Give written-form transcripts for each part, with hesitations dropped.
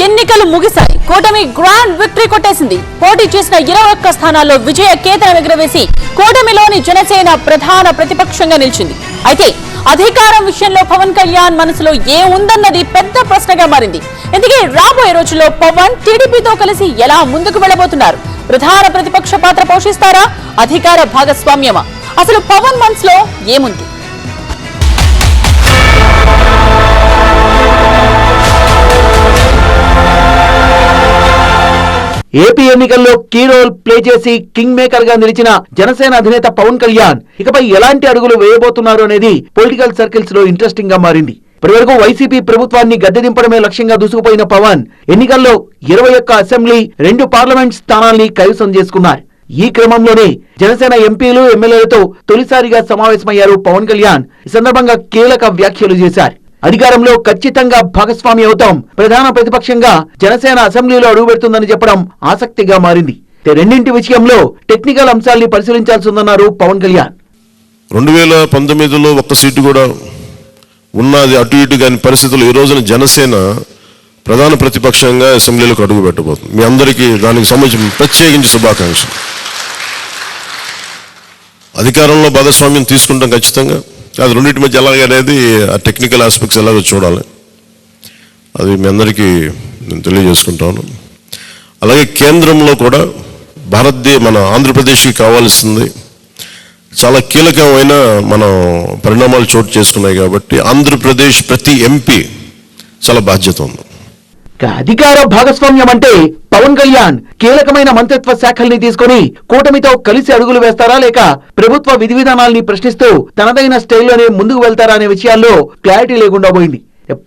ఎన్నికలు ముగిశాయి. కూటమి గ్రాండ్ విక్టరీ కొట్టేసింది. పోటీ చేసిన 21 స్థానాల్లో విజయ కేతనం ఎగురవేసి కూటమిలోని జనసేన ప్రధాన ప్రతిపక్షంగా నిలిచింది. అయితే అధికారం విషయంలో పవన్ కళ్యాణ్ మనసులో ఏముందన్నది పెద్ద ప్రశ్నగా మారింది. ఇందుకే రాబోయే రోజుల్లో పవన్ టీడీపీతో కలిసి ఎలా ముందుకు వెళ్లబోతున్నారు? ప్రధాన ప్రతిపక్ష పాత్ర పోషిస్తారా? అధికార భాగస్వామ్యమా? అసలు పవన్ మనసులో ఏముంది? ఏపీ ఎన్నికల్లో కీ రోల్ ప్లే చేసి కింగ్ మేకర్ గా నిలిచిన జనసేన అధినేత పవన్ కళ్యాణ్ ఇకపై ఎలాంటి అడుగులు వేయబోతున్నారు అనేది పొలిటికల్ సర్కిల్స్ లో ఇంట్రెస్టింగ్ గా మారింది. ఇప్పటివరకు వైసీపీ ప్రభుత్వాన్ని గద్దె దింపడమే లక్ష్యంగా దూసుకుపోయిన పవన్ ఎన్నికల్లో 21 అసెంబ్లీ 2 పార్లమెంట్ స్థానాల్ని కైవసం చేసుకున్నారు. ఈ క్రమంలోనే జనసేన ఎంపీలు ఎమ్మెల్యేలతో తొలిసారిగా సమావేశమయ్యారు పవన్ కళ్యాణ్. ఈ సందర్భంగా కీలక వ్యాఖ్యలు చేశారు. అధికారంలో ఖచ్చితంగా భాగస్వామి అవుతాం, ప్రధాన ప్రతిపక్షంగా జనసేన అసెంబ్లీలో అడుగుపెడుతుందని చెప్పడం ఆసక్తిగా మారింది. రెండింటి విషయంలో టెక్నికల్ అంశాల్ని పరిశీలించాల్సి ఉందన్నారు పవన్ కళ్యాణ్. 2019లో ఒక్క సీటు కూడా ఉన్నది అటు ఇటు కాని పరిస్థితులు ఈ రోజున జనసేన ప్రధాన ప్రతిపక్షంగా అసెంబ్లీలోకి అడుగు పెట్టబోతుంది. మీ అందరికీ దానికి సంబంధించి ప్రత్యేకించి శుభాకాంక్షలు. అధికారంలో భాగస్వామ్యం తీసుకుంటాం ఖచ్చితంగా. అది రెండింటి మధ్య ఎలాగనేది ఆ టెక్నికల్ ఆస్పెక్ట్స్ ఎలాగో చూడాలి. అది మీ అందరికీ నేను తెలియజేసుకుంటాను. అలాగే కేంద్రంలో కూడా మన ఆంధ్రప్రదేశ్కి కావాల్సింది చాలా కీలకమైన మనం పరిణామాలు చోటు చేసుకున్నాయి కాబట్టి ఆంధ్రప్రదేశ్ ప్రతి ఎంపీ చాలా బాధ్యత ఉంది. అధికార భాగస్వామ్యం అంటే పవన్ కళ్యాణ్ కీలకమైన మంత్రిత్వ శాఖల్ని తీసుకుని కూటమితో కలిసి అడుగులు వేస్తారా, లేక ప్రభుత్వ విధి విధానాల్ని ప్రశ్నిస్తూ తనదైన స్టైల్లోనే ముందుకు వెళ్తారా అనే విషయాల్లో క్లారిటీ లేకుండా పోయింది.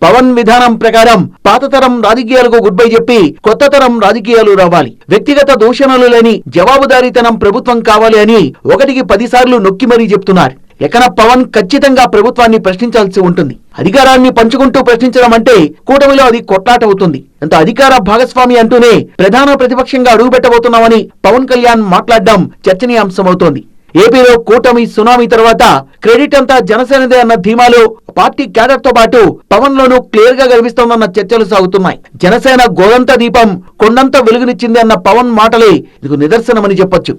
పవన్ విధానం ప్రకారం పాత తరం రాజకీయాలకు గుడ్ బై చెప్పి కొత్త తరం రాజకీయాలు రావాలి, వ్యక్తిగత దూషణలు లేని జవాబుదారీతనం ప్రభుత్వం కావాలి అని 1కి 10 సార్లు నొక్కి మరీ చెప్తున్నారు. ఎక్కడ పవన్ ఖచ్చితంగా ప్రభుత్వాన్ని ప్రశ్నించాల్సి ఉంటుంది. అధికారాన్ని పంచుకుంటూ ప్రశ్నించడం అంటే కూటమిలో అది కొట్లాట అవుతుంది. అంత అధికార భాగస్వామి అంటూనే ప్రధాన ప్రతిపక్షంగా అడుగుపెట్టబోతున్నామని పవన్ కళ్యాణ్ మాట్లాడడం చర్చనీయాంశమవుతోంది. ఏపీలో కూటమి సునామీ తర్వాత క్రెడిట్ అంతా జనసేనదే అన్న ధీమాలో పార్టీ క్యాడర్ తో పాటు పవన్ లోనూ క్లియర్ గా కనిపిస్తోందన్న చర్చలు సాగుతున్నాయి. జనసేన గోదంత దీపం కొండంత వెలుగునిచ్చింది అన్న పవన్ మాటలే ఇందుకు నిదర్శనమని చెప్పొచ్చు.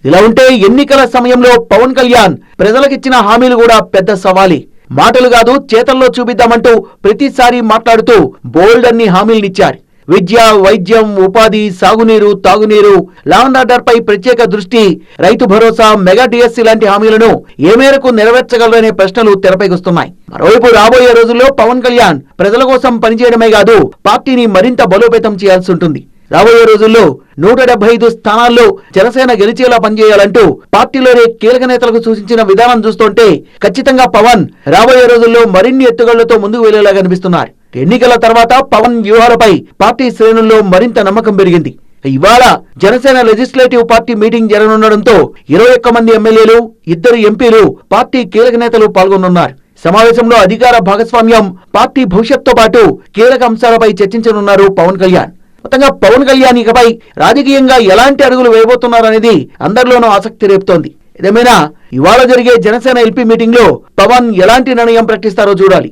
ఇలా ఉంటే ఎన్నికల సమయంలో పవన్ కళ్యాణ్ ప్రజలకిచ్చిన హామీలు కూడా పెద్ద సవాలే. మాటలు కాదు చేతల్లో చూపిద్దామంటూ ప్రతిసారి మాట్లాడుతూ బోల్డ్ అన్ని హామీలనిచ్చారు. విద్య, వైద్యం, ఉపాధి, సాగునీరు, తాగునీరు, లా అండ్ ఆర్డర్ పై ప్రత్యేక దృష్టి, రైతు భరోసా, మెగా డిఎస్సీ లాంటి హామీలను ఏ మేరకు నెరవేర్చగలరనే ప్రశ్నలు తెరపైకొస్తున్నాయి. మరోవైపు రాబోయే రోజుల్లో పవన్ కళ్యాణ్ ప్రజల కోసం పనిచేయడమే కాదు పార్టీని మరింత బలోపేతం చేయాల్సి ఉంటుంది. రాబోయే రోజుల్లో 175 స్థానాల్లో జనసేన గెలిచేలా పనిచేయాలంటూ పార్టీలోనే కీలక నేతలకు సూచించిన విధానం చూస్తుంటే ఖచ్చితంగా పవన్ రాబోయే రోజుల్లో మరిన్ని ఎత్తుగళ్లతో ముందుకు వెళ్లేలా కనిపిస్తున్నారు. ఎన్నికల తర్వాత పవన్ వ్యూహాలపై పార్టీ శ్రేణుల్లో మరింత నమ్మకం పెరిగింది. ఇవాళ జనసేన లెజిస్లేటివ్ పార్టీ మీటింగ్ జరగనుండడంతో 21 మంది ఎమ్మెల్యేలు, 2 ఎంపీలు, పార్టీ కీలక నేతలు పాల్గొనున్నారు. సమావేశంలో అధికార భాగస్వామ్యం, పార్టీ భవిష్యత్తుతో పాటు కీలక అంశాలపై చర్చించనున్నారు పవన్ కళ్యాణ్. మొత్తంగా పవన్ కళ్యాణ్ ఇకపై రాజకీయంగా ఎలాంటి అడుగులు వేయబోతున్నారనేది అందరిలోనూ ఆసక్తి రేపుతోంది. ఏదేమైనా ఇవాళ జరిగే జనసేన ఎల్పీ మీటింగ్ లో పవన్ ఎలాంటి నిర్ణయం ప్రకటిస్తారో చూడాలి.